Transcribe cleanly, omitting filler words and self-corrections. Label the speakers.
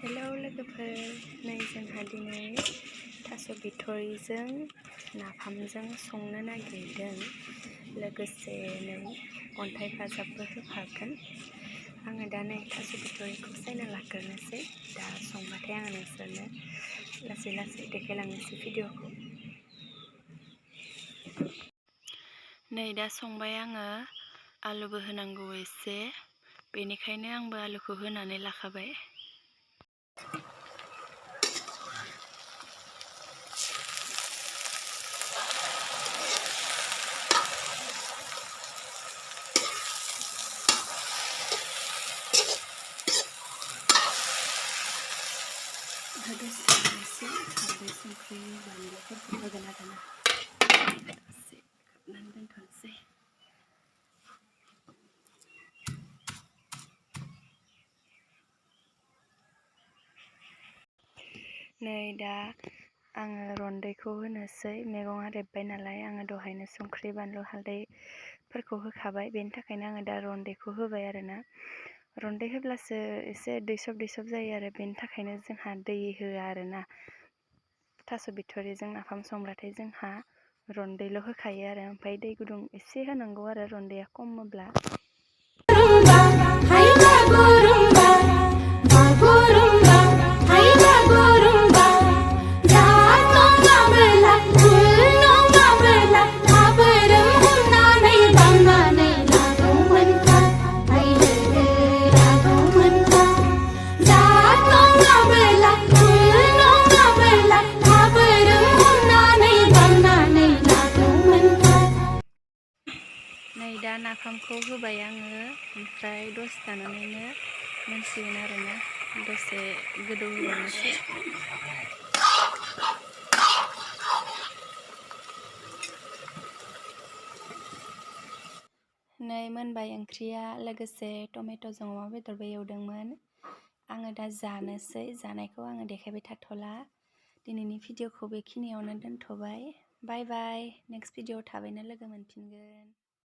Speaker 1: Hello लोगोफोर, नै जोंहा दिनै थास' बिथ'रिजों नाफामजों संनो नागिरदों। लोगोसे नै अन्थाइ फाजाबबो होफागोन। आङो दा नै थास' बिथ'रिखौ सायना लाग्रोनोसै। दा संबाथाय आङो नोंसोरनो लासै लासै देखायलांनोसै भिडिअखौ। नै दा संबाय आङो, आलुबो होनांगौ एसे, बेनिखायनो आंबो आलुखौ होनानै लाखाबाय। दसे एसे हालदै संख्रि बानलुफोरखौ होगोन आरोना। दसे खोबनानै दोनथ'नोसै। नै दा आङो रन्दैखौ होनोसै। मैगङा रेबबाय नालाय आङो दहायनो संख्रि बानलु हालदैफोरखौ होखाबाय, बेनि थाखायनो आङो दा रन्दैखौ होबाय आरोना। रन्दै होब्लासो एसे दैसब दैसब जायो आरो, बेनि थाखायनो जोंहा दै होआ आरोना। थास' बिथ'रिजों नाफाम संब्लाथाय जोंहा रन्दैल' होखायो आरो, ओमफ्राय दै गुदुं एसे होनांगौ आरो रन्दैया खमब्ला। नै दा नाफामखौ होबाय आङो, ओमफ्राय दसे थानानैनो मोनसिगोन आरोना। दसे गोदौ होबावनोसै। नै मोनबाय ओंख्रिया, लोगोसे टमेट'जों अमा बेदरबो एवदोंमोन। आङो दा जानोसै, जानायखौ आङो देखायबाय थाथ'ला। दिनैनि भिडिअखौ बेखिनियावनो दोनथ'बाय। बाय बाय, नेक्स्ट भिडिअ थाबैनो लोगो मोनफिनगोन।